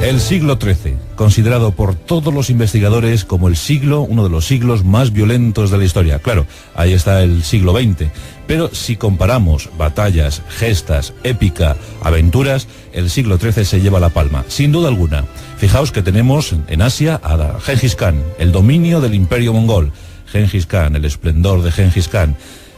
El siglo XIII, considerado por todos los investigadores como uno de los siglos más violentos de la historia. Claro, ahí está el siglo XX, pero si comparamos batallas, gestas, épica, aventuras, el siglo XIII se lleva la palma, sin duda alguna. Fijaos que tenemos en Asia a Gengis Khan, el dominio del imperio mongol. Gengis Khan, el esplendor de Gengis Khan.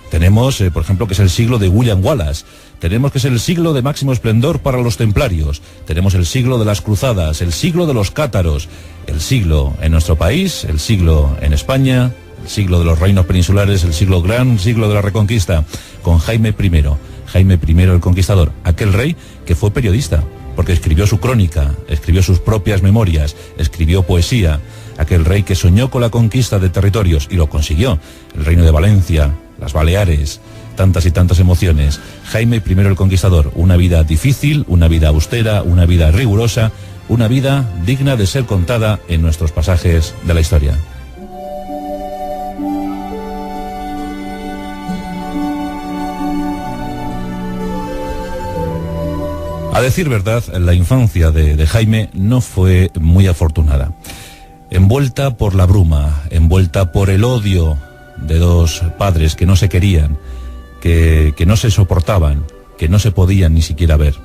Tenemos, por ejemplo, que es el siglo de William Wallace. Tenemos que es el siglo de máximo esplendor para los templarios. Tenemos el siglo de las cruzadas, el siglo de los cátaros, el siglo en nuestro país, el siglo en España, el siglo de los reinos peninsulares, el gran siglo de la Reconquista, con Jaime I el Conquistador, aquel rey que fue periodista, porque escribió su crónica, escribió sus propias memorias, escribió poesía, aquel rey que soñó con la conquista de territorios y lo consiguió, el reino de Valencia, las Baleares, tantas y tantas emociones. Jaime I el Conquistador, una vida difícil, una vida austera, una vida rigurosa, una vida digna de ser contada en nuestros pasajes de la historia. A decir verdad, la infancia de Jaime no fue muy afortunada. Envuelta por la bruma, envuelta por el odio de dos padres que no se querían, que no se soportaban, que no se podían ni siquiera ver.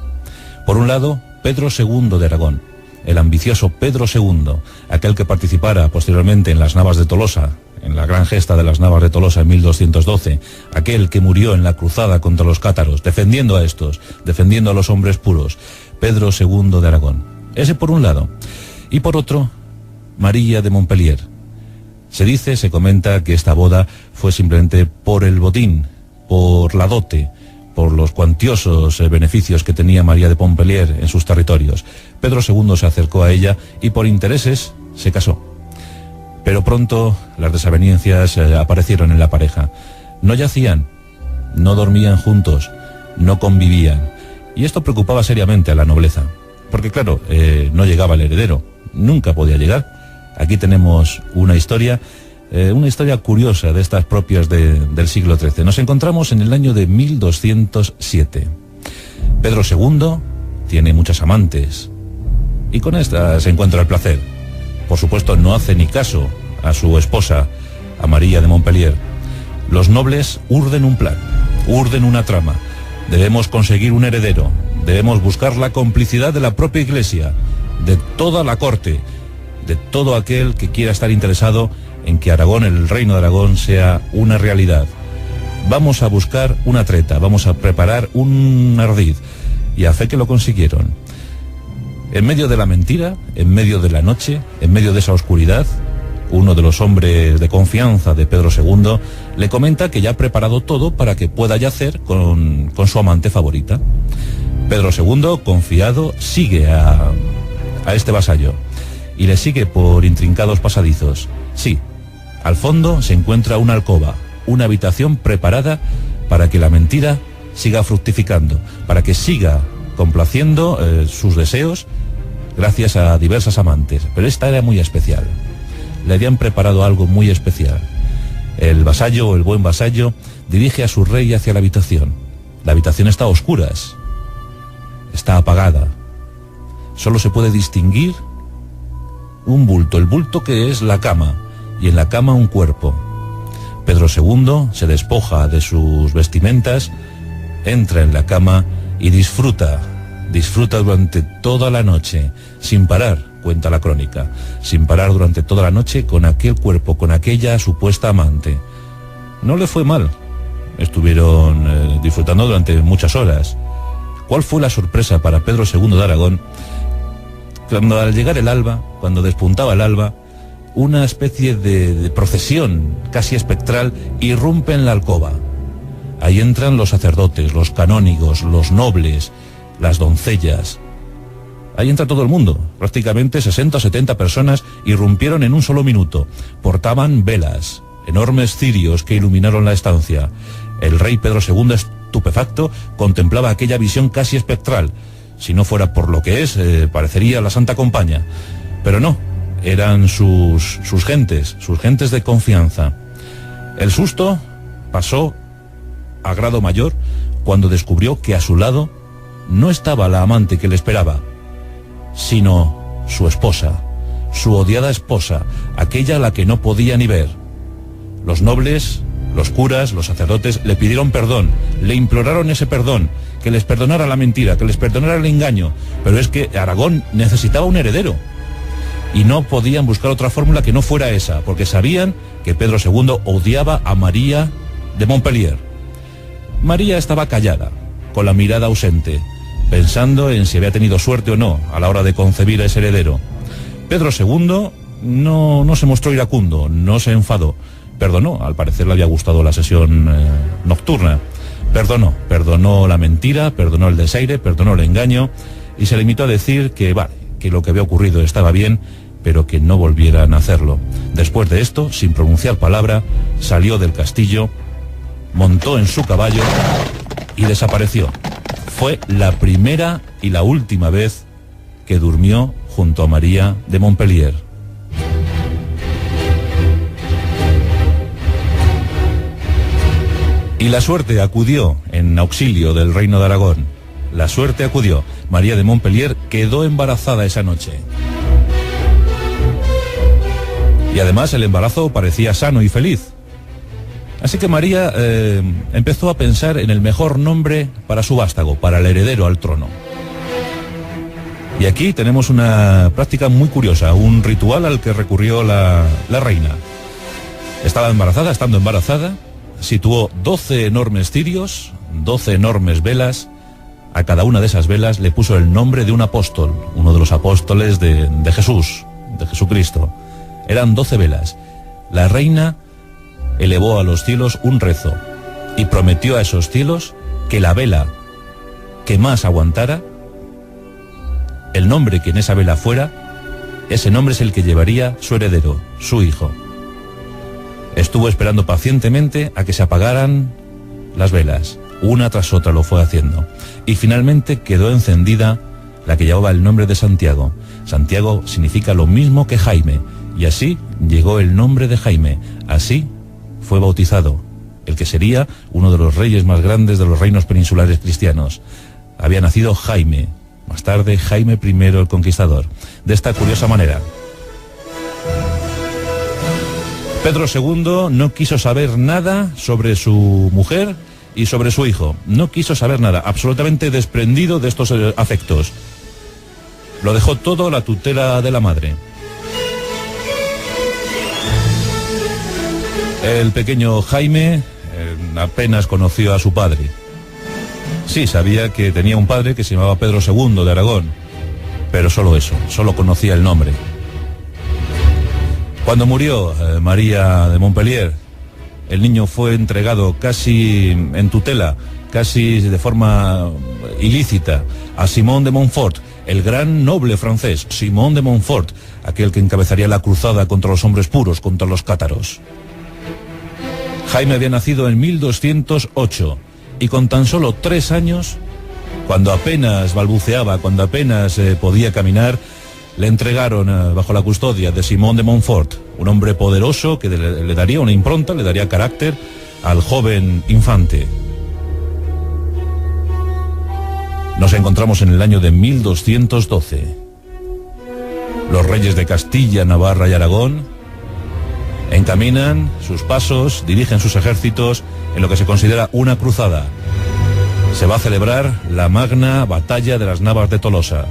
Por un lado, Pedro II de Aragón, el ambicioso Pedro II, aquel que participara posteriormente en las Navas de Tolosa, en la gran gesta de las Navas de Tolosa en 1212, aquel que murió en la cruzada contra los cátaros, defendiendo a estos, defendiendo a los hombres puros, Pedro II de Aragón. Ese por un lado. Y por otro, María de Montpellier. Se comenta que esta boda fue simplemente por el botín, por la dote, por los cuantiosos beneficios que tenía María de Montpellier en sus territorios. Pedro II se acercó a ella y por intereses se casó. Pero pronto las desavenencias aparecieron en la pareja. No yacían, no dormían juntos, no convivían. Y esto preocupaba seriamente a la nobleza. Porque claro, no llegaba el heredero, nunca podía llegar. Aquí tenemos una historia curiosa de estas propias del siglo XIII. Nos encontramos en el año de 1207. Pedro II tiene muchas amantes y con estas se encuentra el placer. Por supuesto, no hace ni caso a su esposa, a María de Montpellier. Los nobles urden un plan, urden una trama. Debemos conseguir un heredero, debemos buscar la complicidad de la propia Iglesia, de toda la corte, de todo aquel que quiera estar interesado en que Aragón, el reino de Aragón, sea una realidad. Vamos a buscar una treta, vamos a preparar un ardid, y a fe que lo consiguieron. En medio de la mentira, en medio de la noche, en medio de esa oscuridad, uno de los hombres de confianza de Pedro II le comenta que ya ha preparado todo para que pueda yacer con su amante favorita. Pedro II, confiado, sigue a este vasallo y le sigue por intrincados pasadizos. Sí, al fondo se encuentra una alcoba, una habitación preparada para que la mentira siga fructificando, para que siga complaciendo sus deseos gracias a diversas amantes. Pero esta era muy especial. Le habían preparado algo muy especial. El vasallo, o el buen vasallo, dirige a su rey hacia la habitación. La habitación está a oscuras, está apagada. Solo se puede distinguir un bulto, el bulto que es la cama, y en la cama un cuerpo. Pedro II se despoja de sus vestimentas, entra en la cama y disfruta durante toda la noche, sin parar, cuenta la crónica, sin parar durante toda la noche con aquel cuerpo, con aquella supuesta amante. No le fue mal, estuvieron disfrutando durante muchas horas. ¿Cuál fue la sorpresa para Pedro II de Aragón? Cuando al llegar el alba, cuando despuntaba el alba, una especie de procesión casi espectral irrumpe en la alcoba. Ahí entran los sacerdotes, los canónigos, los nobles, las doncellas. Ahí entra todo el mundo. Prácticamente 60 o 70 personas irrumpieron en un solo minuto. Portaban velas, enormes cirios que iluminaron la estancia. El rey Pedro II, estupefacto, contemplaba aquella visión casi espectral. Si no fuera por lo que es, parecería la Santa Compañía. Pero no, eran sus gentes de confianza. El susto pasó a grado mayor cuando descubrió que a su lado no estaba la amante que le esperaba, sino su esposa, su odiada esposa, aquella a la que no podía ni ver. Los nobles, los curas, los sacerdotes le pidieron perdón, le imploraron ese perdón, que les perdonara la mentira, que les perdonara el engaño, pero es que Aragón necesitaba un heredero y no podían buscar otra fórmula que no fuera esa, porque sabían que Pedro II odiaba a María de Montpellier. María estaba callada, con la mirada ausente, pensando en si había tenido suerte o no a la hora de concebir a ese heredero. Pedro II no se mostró iracundo, no se enfadó, perdonó, al parecer le había gustado la sesión nocturna, perdonó la mentira, perdonó el desaire, perdonó el engaño y se limitó a decir que vale, que lo que había ocurrido estaba bien, pero que no volvieran a hacerlo. Después de esto, sin pronunciar palabra, salió del castillo, montó en su caballo y desapareció. Fue la primera y la última vez que durmió junto a María de Montpellier. Y la suerte acudió en auxilio del reino de Aragón. La suerte acudió. María de Montpellier quedó embarazada esa noche. Y además el embarazo parecía sano y feliz. Así que María empezó a pensar en el mejor nombre para su vástago, para el heredero al trono. Y aquí tenemos una práctica muy curiosa, un ritual al que recurrió la reina. Estando embarazada, situó 12 enormes cirios, 12 enormes velas. A cada una de esas velas le puso el nombre de un apóstol, uno de los apóstoles de Jesús, de Jesucristo. Eran 12 velas. La reina elevó a los cielos un rezo y prometió a esos cielos que la vela que más aguantara, el nombre que en esa vela fuera, ese nombre es el que llevaría su heredero, su hijo. Estuvo esperando pacientemente a que se apagaran las velas. Una tras otra lo fue haciendo. Y finalmente quedó encendida la que llevaba el nombre de Santiago. Santiago significa lo mismo que Jaime. Y así llegó el nombre de Jaime. Así fue bautizado el que sería uno de los reyes más grandes de los reinos peninsulares cristianos. Había nacido Jaime. Más tarde Jaime I el Conquistador. De esta curiosa manera. Pedro II no quiso saber nada sobre su mujer y sobre su hijo. No quiso saber nada, absolutamente desprendido de estos afectos. Lo dejó todo a la tutela de la madre. El pequeño Jaime apenas conoció a su padre. Sí, sabía que tenía un padre que se llamaba Pedro II de Aragón, pero solo eso, solo conocía el nombre. Cuando murió María de Montpellier, el niño fue entregado casi en tutela, casi de forma ilícita, a Simón de Montfort, el gran noble francés, Simón de Montfort, aquel que encabezaría la cruzada contra los hombres puros, contra los cátaros. Jaime había nacido en 1208 y con tan solo 3 años, cuando apenas balbuceaba, cuando apenas podía caminar, le entregaron bajo la custodia de Simón de Montfort, un hombre poderoso que le daría una impronta, le daría carácter al joven infante. Nos encontramos en el año de 1212. Los reyes de Castilla, Navarra y Aragón encaminan sus pasos, dirigen sus ejércitos en lo que se considera una cruzada. Se va a celebrar la magna batalla de las Navas de Tolosa.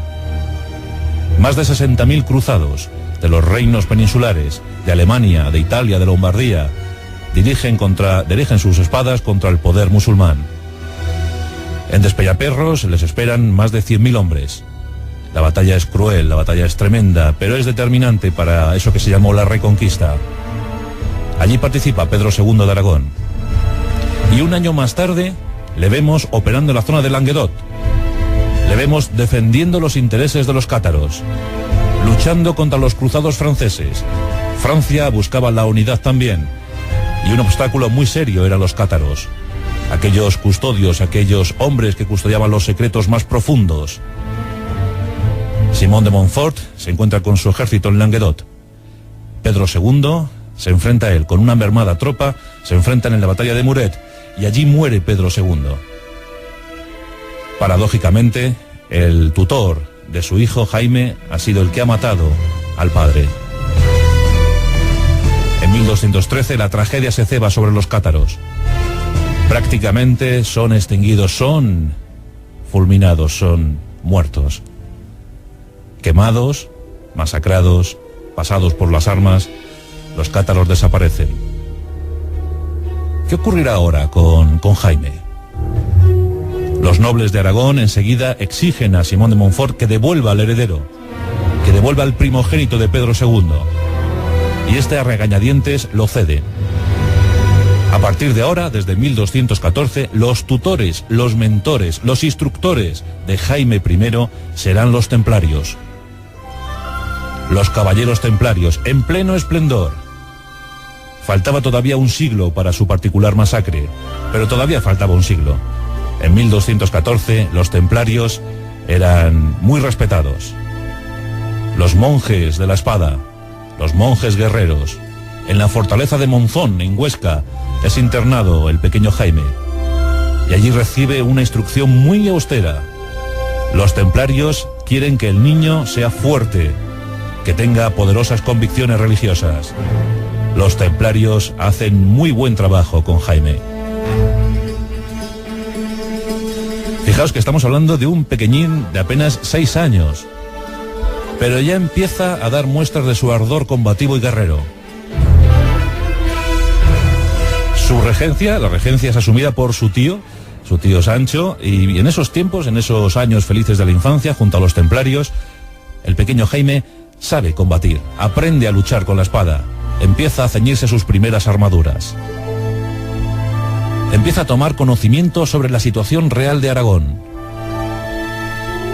Más de 60.000 cruzados de los reinos peninsulares, de Alemania, de Italia, de Lombardía, dirigen sus espadas contra el poder musulmán. En Despeñaperros les esperan más de 100.000 hombres. La batalla es cruel, la batalla es tremenda, pero es determinante para eso que se llamó la Reconquista. Allí participa Pedro II de Aragón. Y un año más tarde le vemos operando en la zona de Languedoc. Le vemos defendiendo los intereses de los cátaros, luchando contra los cruzados franceses. Francia buscaba la unidad también. Y un obstáculo muy serio eran los cátaros. Aquellos custodios, aquellos hombres que custodiaban los secretos más profundos. Simón de Montfort se encuentra con su ejército en Languedoc. Pedro II se enfrenta a él con una mermada tropa, se enfrentan en la batalla de Muret y allí muere Pedro II. Paradójicamente, el tutor de su hijo Jaime ha sido el que ha matado al padre. En 1213 la tragedia se ceba sobre los cátaros. Prácticamente son extinguidos, son fulminados, son muertos. Quemados, masacrados, pasados por las armas, los cátaros desaparecen. ¿Qué ocurrirá ahora con Jaime? Los nobles de Aragón enseguida exigen a Simón de Montfort que devuelva al heredero, que devuelva al primogénito de Pedro II. Y este a regañadientes lo cede. A partir de ahora, desde 1214, los tutores, los mentores, los instructores de Jaime I serán los templarios. Los caballeros templarios, en pleno esplendor. Faltaba todavía un siglo para su particular masacre, pero todavía faltaba un siglo. En 1214, los templarios eran muy respetados. Los monjes de la espada, los monjes guerreros. En la fortaleza de Monzón, en Huesca, es internado el pequeño Jaime. Y allí recibe una instrucción muy austera. Los templarios quieren que el niño sea fuerte, que tenga poderosas convicciones religiosas. Los templarios hacen muy buen trabajo con Jaime. Fijaos que estamos hablando de un pequeñín de apenas 6 años, pero ya empieza a dar muestras de su ardor combativo y guerrero. Su regencia, la regencia es asumida por su tío Sancho, y en esos tiempos, en esos años felices de la infancia, junto a los templarios, el pequeño Jaime sabe combatir, aprende a luchar con la espada, empieza a ceñirse sus primeras armaduras. Empieza a tomar conocimiento sobre la situación real de Aragón.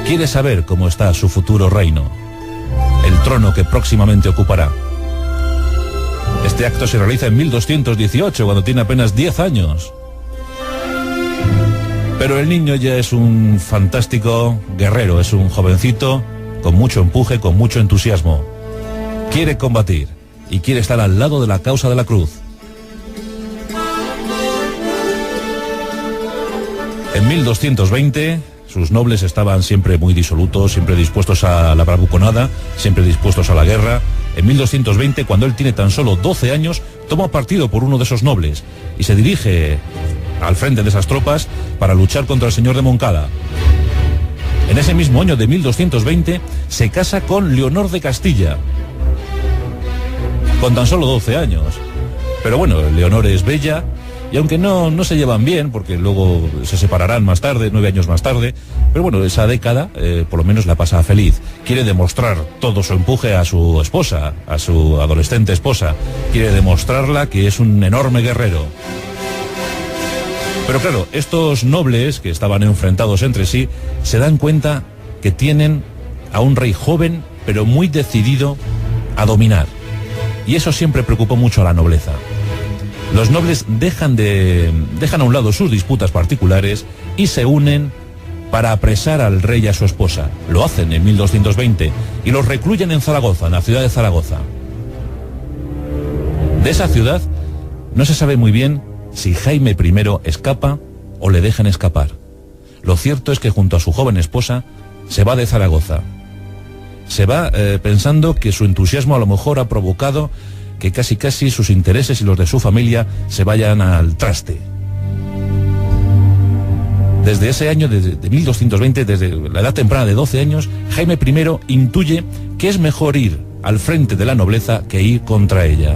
Quiere saber cómo está su futuro reino, el trono que próximamente ocupará. Este acto se realiza en 1218, cuando tiene apenas 10 años. Pero el niño ya es un fantástico guerrero, es un jovencito con mucho empuje, con mucho entusiasmo. Quiere combatir y quiere estar al lado de la causa de la cruz. En 1220, sus nobles estaban siempre muy disolutos, siempre dispuestos a la bravuconada, siempre dispuestos a la guerra. En 1220, cuando él tiene tan solo 12 años, toma partido por uno de esos nobles y se dirige al frente de esas tropas para luchar contra el señor de Moncada. En ese mismo año de 1220 se casa con Leonor de Castilla, con tan solo 12 años. Pero bueno, Leonor es bella, y aunque no se llevan bien, porque luego se separarán más tarde, 9 años más tarde, pero bueno, esa década por lo menos la pasa feliz. Quiere demostrar todo su empuje a su esposa, a su adolescente esposa. Quiere demostrarla que es un enorme guerrero. Pero claro, estos nobles que estaban enfrentados entre sí se dan cuenta que tienen a un rey joven pero muy decidido a dominar. Y eso siempre preocupó mucho a la nobleza. Los nobles dejan a un lado sus disputas particulares y se unen para apresar al rey y a su esposa. Lo hacen en 1220 y los recluyen en Zaragoza, en la ciudad de Zaragoza. De esa ciudad no se sabe muy bien si Jaime I escapa o le dejan escapar. Lo cierto es que junto a su joven esposa se va de Zaragoza. Se va pensando que su entusiasmo a lo mejor ha provocado que casi sus intereses y los de su familia se vayan al traste. Desde ese año, de 1220, desde la edad temprana de 12 años, Jaime I intuye que es mejor ir al frente de la nobleza que ir contra ella.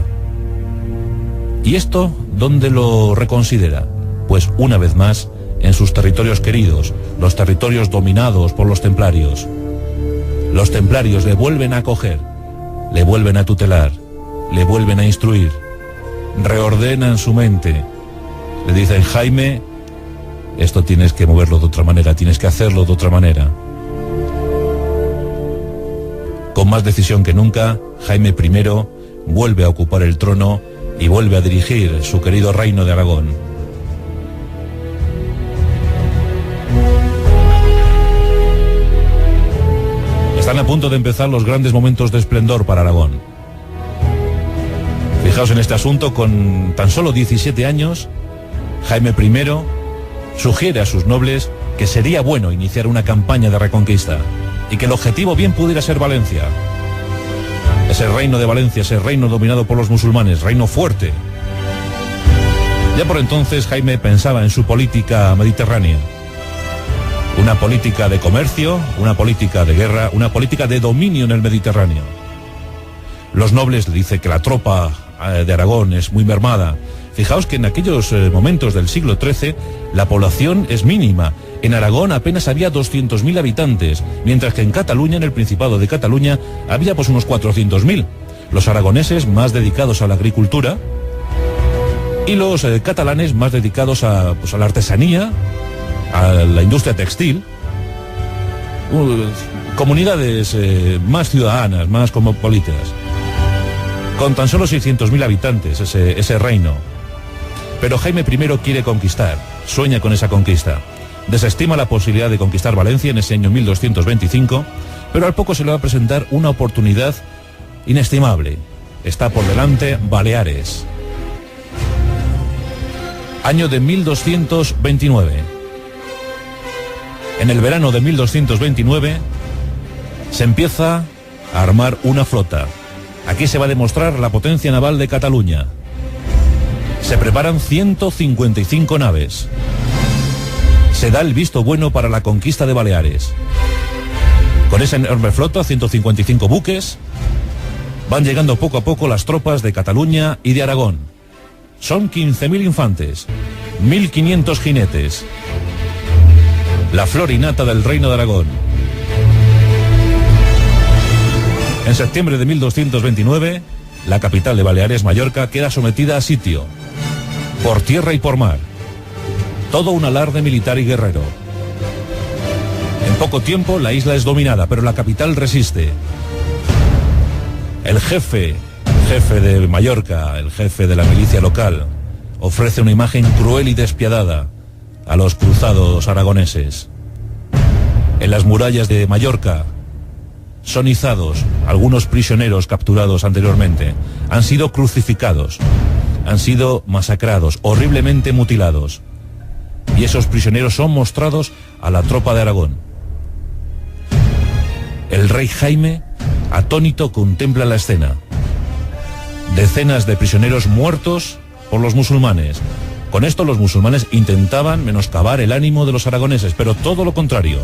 ¿Y esto dónde lo reconsidera? Pues una vez más en sus territorios queridos, los territorios dominados por los templarios. Los templarios le vuelven a acoger, le vuelven a tutelar, le vuelven a instruir, reordenan su mente. Le dicen: Jaime, esto tienes que moverlo de otra manera, tienes que hacerlo de otra manera. Con más decisión que nunca, Jaime I vuelve a ocupar el trono y vuelve a dirigir su querido reino de Aragón. Están a punto de empezar los grandes momentos de esplendor para Aragón. Fijaos en este asunto, con tan solo 17 años, Jaime I sugiere a sus nobles que sería bueno iniciar una campaña de reconquista. y que el objetivo bien pudiera ser Valencia. Ese reino de Valencia, ese reino dominado por los musulmanes, reino fuerte. Ya por entonces Jaime pensaba en su política mediterránea. Una política de comercio, una política de guerra, una política de dominio en el Mediterráneo. Los nobles le dicen que la tropa de Aragón es muy mermada. Fijaos que en aquellos momentos del siglo XIII la población es mínima. En Aragón apenas había 200.000 habitantes, mientras que en Cataluña, en el Principado de Cataluña, había pues unos 400.000. Los aragoneses más dedicados a la agricultura y los catalanes más dedicados a la artesanía, a la industria textil. Comunidades más ciudadanas, más cosmopolitas. Con tan solo 600.000 habitantes ese reino. Pero Jaime I quiere conquistar, sueña con esa conquista. Desestima la posibilidad de conquistar Valencia en ese año 1225, pero al poco se le va a presentar una oportunidad inestimable. Está por delante Baleares. Año de 1229. En el verano de 1229 se empieza a armar una flota. Aquí se va a demostrar la potencia naval de Cataluña. Se preparan 155 naves. Se da el visto bueno para la conquista de Baleares. Con esa enorme flota, 155 buques, van llegando poco a poco las tropas de Cataluña y de Aragón. Son 15.000 infantes, 1.500 jinetes. La flor y nata del reino de Aragón. En septiembre de 1229, la capital de Baleares, Mallorca, queda sometida a sitio, por tierra y por mar. Todo un alarde militar y guerrero. En poco tiempo la isla es dominada, pero la capital resiste. El jefe de Mallorca, el jefe de la milicia local, ofrece una imagen cruel y despiadada a los cruzados aragoneses. En las murallas de Mallorca son izados algunos prisioneros capturados anteriormente. Han sido crucificados, han sido masacrados, horriblemente mutilados. Y esos prisioneros son mostrados a la tropa de Aragón. El rey Jaime, atónito, contempla la escena. Decenas de prisioneros muertos por los musulmanes. Con esto los musulmanes intentaban menoscabar el ánimo de los aragoneses, pero todo lo contrario.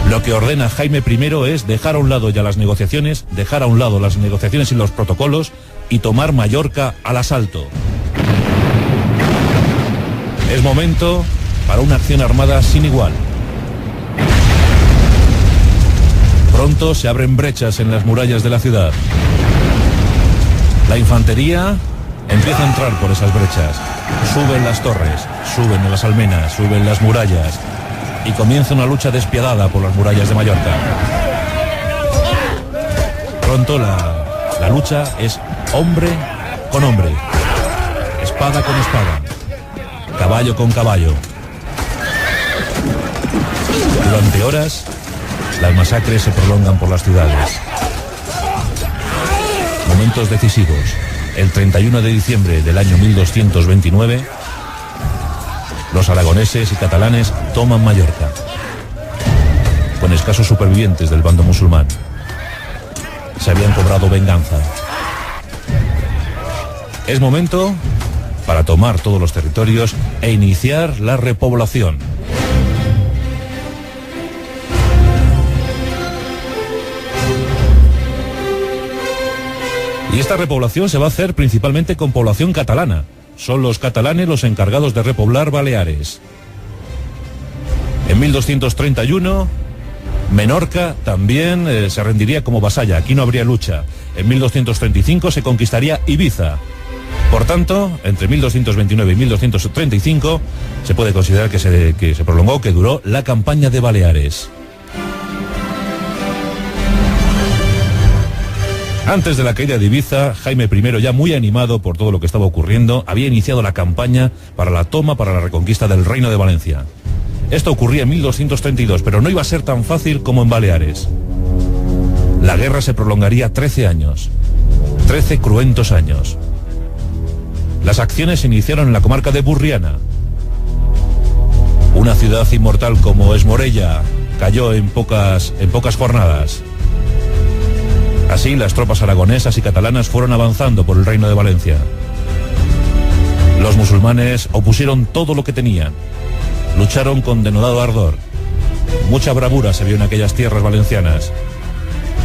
Lo que ordena Jaime I es dejar a un lado ya las negociaciones, dejar a un lado las negociaciones y los protocolos y tomar Mallorca al asalto. Es momento para una acción armada sin igual. Pronto se abren brechas en las murallas de la ciudad. La infantería empieza a entrar por esas brechas. Suben las torres, suben las almenas, suben las murallas y comienza una lucha despiadada por las murallas de Mallorca. Pronto la lucha es hombre con hombre, espada con espada, caballo con caballo. Durante horas, las masacres se prolongan por las ciudades. Momentos decisivos. El 31 de diciembre del año 1229, los aragoneses y catalanes toman Mallorca, con escasos supervivientes del bando musulmán. Se habían cobrado venganza. Es momento para tomar todos los territorios e iniciar la repoblación. Y esta repoblación se va a hacer principalmente con población catalana. Son los catalanes los encargados de repoblar Baleares. En 1231, Menorca también se rendiría como vasalla. Aquí no habría lucha. En 1235 se conquistaría Ibiza. Por tanto, entre 1229 y 1235 se puede considerar que se prolongó, que duró la campaña de Baleares. Antes de la caída de Ibiza, Jaime I, ya muy animado por todo lo que estaba ocurriendo, había iniciado la campaña para la toma, para la reconquista del Reino de Valencia. Esto ocurría en 1232, pero no iba a ser tan fácil como en Baleares. La guerra se prolongaría 13 años, 13 cruentos años. Las acciones se iniciaron en la comarca de Burriana. Una ciudad inmortal como es Morella, cayó en pocas jornadas. Así, las tropas aragonesas y catalanas fueron avanzando por el Reino de Valencia. Los musulmanes opusieron todo lo que tenían. Lucharon con denodado ardor. Mucha bravura se vio en aquellas tierras valencianas.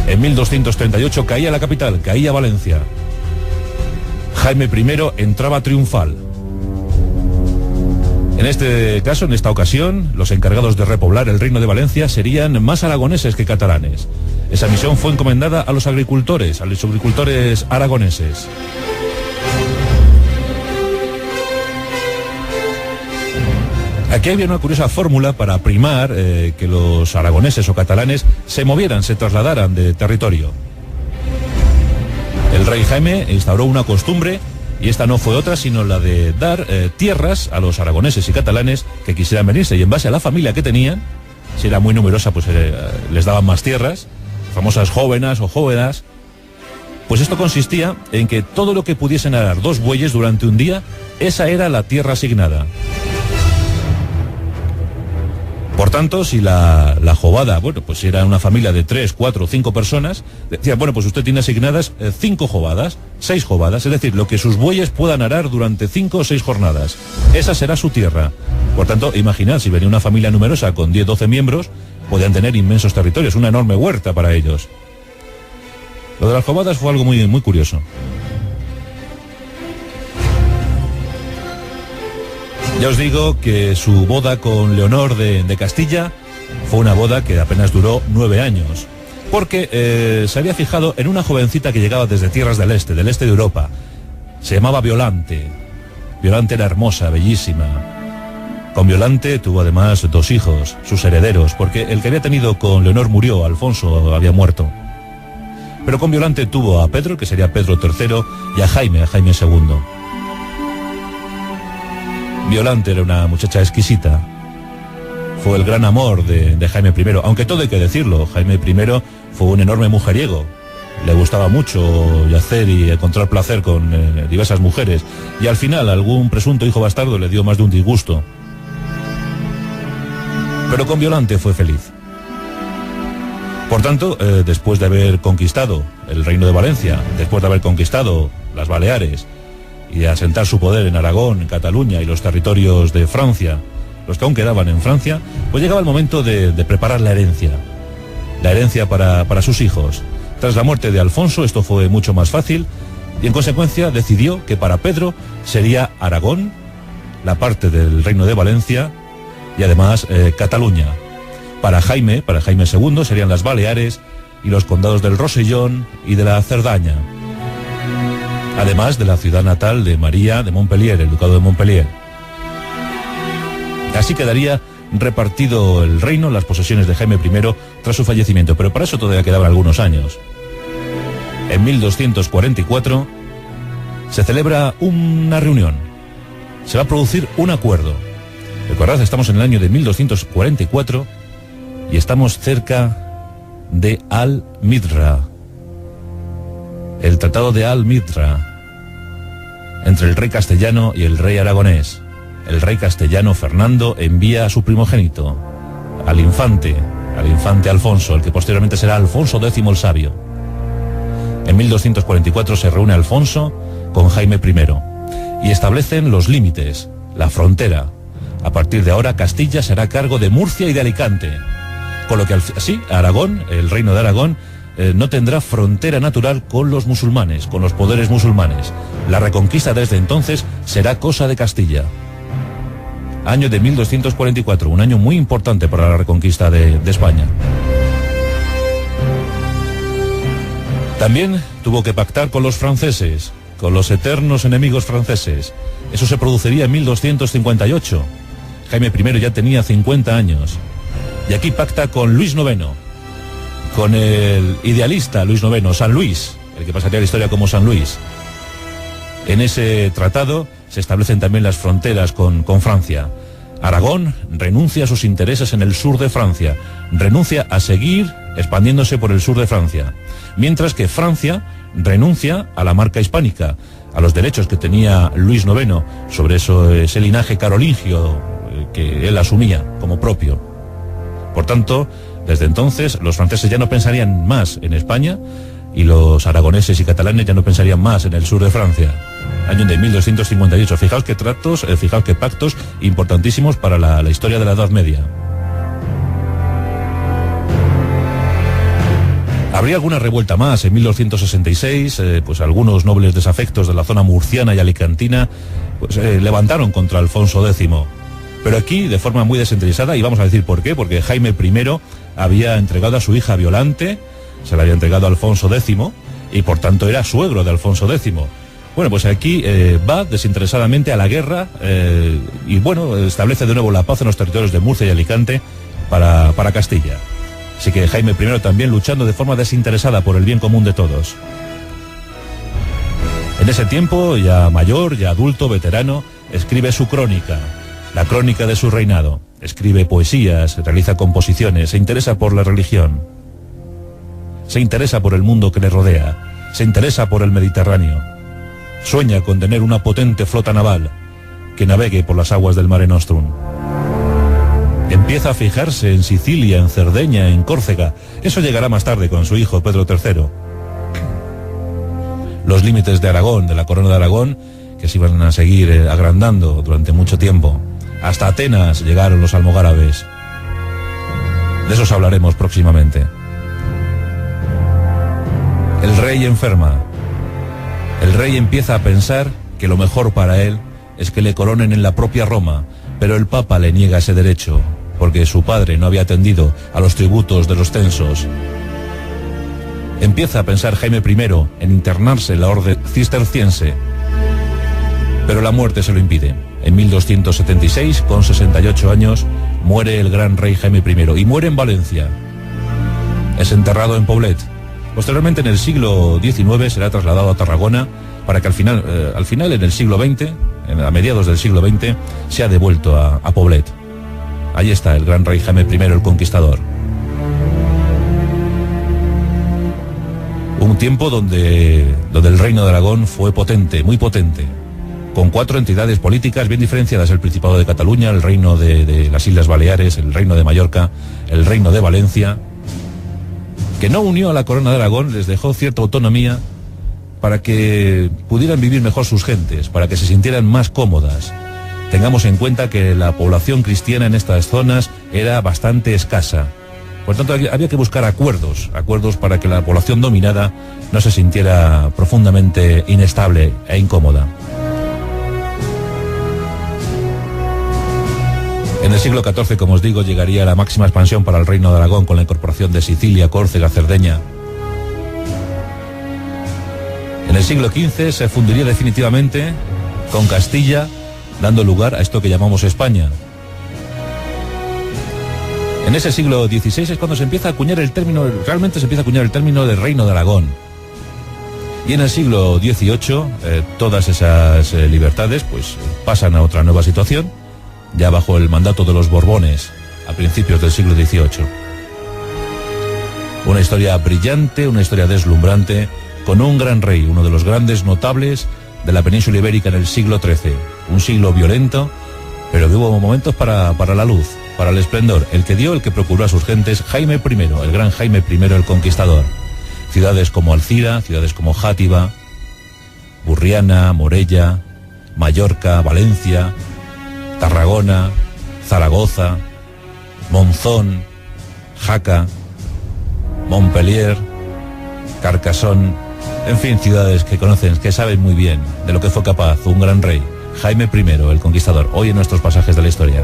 En 1238 caía la capital, caía Valencia. Jaime I entraba triunfal. En este caso, en esta ocasión, los encargados de repoblar el Reino de Valencia serían más aragoneses que catalanes. Esa misión fue encomendada a los agricultores aragoneses. Aquí había una curiosa fórmula para primar que los aragoneses o catalanes se movieran, se trasladaran de territorio. El rey Jaime instauró una costumbre, y esta no fue otra sino la de dar tierras a los aragoneses y catalanes que quisieran venirse, y en base a la familia que tenían, si era muy numerosa, pues les daban más tierras, famosas jóvenes o jóvenes. Pues esto consistía en que todo lo que pudiesen arar 2 bueyes durante un día, esa era la tierra asignada. Por tanto, si la jovada, pues si era una familia de 3, 4 o 5 personas, decía, pues usted tiene asignadas 5 jovadas, 6 jovadas, es decir, lo que sus bueyes puedan arar durante 5 o 6 jornadas. Esa será su tierra. Por tanto, imaginad, si venía una familia numerosa con 10, 12 miembros, podían tener inmensos territorios, una enorme huerta para ellos. Lo de las jovadas fue algo muy, muy curioso. Ya os digo que su boda con Leonor de Castilla fue una boda que apenas duró 9 años, porque se había fijado en una jovencita que llegaba desde tierras del este de Europa. Se llamaba Violante. Violante era hermosa, bellísima. Con Violante tuvo además 2 hijos, sus herederos, porque el que había tenido con Leonor murió, Alfonso había muerto. Pero con Violante tuvo a Pedro, que sería Pedro III, y a Jaime II. Violante era una muchacha exquisita. Fue el gran amor de Jaime I, aunque todo hay que decirlo, Jaime I fue un enorme mujeriego. Le gustaba mucho yacer y encontrar placer con diversas mujeres, y al final algún presunto hijo bastardo le dio más de un disgusto. Pero con Violante fue feliz. Por tanto, después de haber conquistado el Reino de Valencia, después de haber conquistado las Baleares, y de asentar su poder en Aragón, en Cataluña y los territorios de Francia, los que aún quedaban en Francia, pues llegaba el momento de preparar la herencia para sus hijos. Tras la muerte de Alfonso esto fue mucho más fácil, y en consecuencia decidió que para Pedro sería Aragón, la parte del Reino de Valencia y además Cataluña. Para Jaime II serían las Baleares y los condados del Rosellón y de la Cerdaña, además de la ciudad natal de María de Montpellier, el ducado de Montpellier. Así quedaría repartido el reino, las posesiones de Jaime I tras su fallecimiento, pero para eso todavía quedaban algunos años. En 1244 se celebra una reunión, se va a producir un acuerdo. Recordad, estamos en el año de 1244 y estamos cerca de Al-Midra. El tratado de Al-Midra entre el rey castellano y el rey aragonés. El rey castellano Fernando envía a su primogénito, al infante Alfonso, el que posteriormente será Alfonso X el Sabio. En 1244 se reúne Alfonso con Jaime I y establecen los límites, la frontera. A partir de ahora Castilla será a cargo de Murcia y de Alicante, con lo que así Aragón, el reino de Aragón, no tendrá frontera natural con los musulmanes, con los poderes musulmanes. La reconquista desde entonces será cosa de Castilla. Año de 1244, un año muy importante para la reconquista de España. También tuvo que pactar con los franceses, con los eternos enemigos franceses. Eso se produciría en 1258. Jaime I ya tenía 50 años. Y aquí pacta con Luis IX, con el idealista Luis IX, San Luis, el que pasaría a la historia como San Luis. En ese tratado se establecen también las fronteras con Francia. Aragón renuncia a sus intereses en el sur de Francia, renuncia a seguir expandiéndose por el sur de Francia, mientras que Francia renuncia a la marca hispánica, a los derechos que tenía Luis IX sobre ese linaje carolingio que él asumía como propio. Por tanto, desde entonces los franceses ya no pensarían más en España y los aragoneses y catalanes ya no pensarían más en el sur de Francia. Año de 1258. Fijaos qué tratos, fijaos qué pactos importantísimos para la historia de la Edad Media. Habría alguna revuelta más en 1266, pues algunos nobles desafectos de la zona murciana y alicantina pues, levantaron contra Alfonso X. Pero aquí, de forma muy desinteresada, y vamos a decir por qué, porque Jaime I había entregado a su hija Violante, se la había entregado a Alfonso X, y por tanto era suegro de Alfonso X. Bueno, pues aquí va desinteresadamente a la guerra y bueno, establece de nuevo la paz en los territorios de Murcia y Alicante para Castilla. Así que Jaime I también luchando de forma desinteresada por el bien común de todos. En ese tiempo, ya mayor, ya adulto, veterano, escribe su crónica, la crónica de su reinado. Escribe poesías, realiza composiciones, se interesa por la religión, se interesa por el mundo que le rodea, se interesa por el Mediterráneo. Sueña con tener una potente flota naval que navegue por las aguas del Mare Nostrum. Empieza a fijarse en Sicilia, en Cerdeña, en Córcega. Eso llegará más tarde con su hijo Pedro III. Los límites de Aragón, de la corona de Aragón, que se iban a seguir agrandando durante mucho tiempo. Hasta Atenas llegaron los almogárabes. De esos hablaremos próximamente. El rey enferma. El rey empieza a pensar que lo mejor para él es que le coronen en la propia Roma, pero el Papa le niega ese derecho, porque su padre no había atendido a los tributos de los censos. Empieza a pensar Jaime I en internarse en la orden cisterciense, pero la muerte se lo impide. En 1276, con 68 años, muere el gran rey Jaime I, y muere en Valencia. Es enterrado en Poblet. Posteriormente, en el siglo XIX, será trasladado a Tarragona, para que al final en el siglo XX, a mediados del siglo XX, sea devuelto a Poblet. Ahí está el gran rey Jaime I, el Conquistador. Un tiempo donde el reino de Aragón fue potente, muy potente, con 4 entidades políticas bien diferenciadas: el Principado de Cataluña, el reino de las Islas Baleares, el reino de Mallorca, el reino de Valencia, que no unió a la corona de Aragón, les dejó cierta autonomía para que pudieran vivir mejor sus gentes, para que se sintieran más cómodas. Tengamos en cuenta que la población cristiana en estas zonas era bastante escasa. Por tanto, había que buscar acuerdos para que la población dominada no se sintiera profundamente inestable e incómoda. En el siglo XIV, como os digo, llegaría la máxima expansión para el reino de Aragón con la incorporación de Sicilia, Córcega, Cerdeña. En el siglo XV se fundiría definitivamente con Castilla, dando lugar a esto que llamamos España. En ese siglo XVI es cuando se empieza a acuñar el término, realmente se empieza a acuñar el término de Reino de Aragón. Y en el siglo XVIII todas esas libertades pues pasan a otra nueva situación, ya bajo el mandato de los Borbones, a principios del siglo XVIII. Una historia brillante, una historia deslumbrante, con un gran rey, uno de los grandes notables de la península ibérica en el siglo XIII. Un siglo violento, pero que hubo momentos para la luz, para el esplendor, el que dio, el que procuró a sus gentes, Jaime I, el gran Jaime I, el Conquistador. Ciudades como Alcira, ciudades como Játiva, Burriana, Morella, Mallorca, Valencia, Tarragona, Zaragoza, Monzón, Jaca, Montpellier, Carcassonne, en fin, ciudades que conocen, que saben muy bien de lo que fue capaz un gran rey, Jaime I, el Conquistador, hoy en nuestros pasajes de la historia.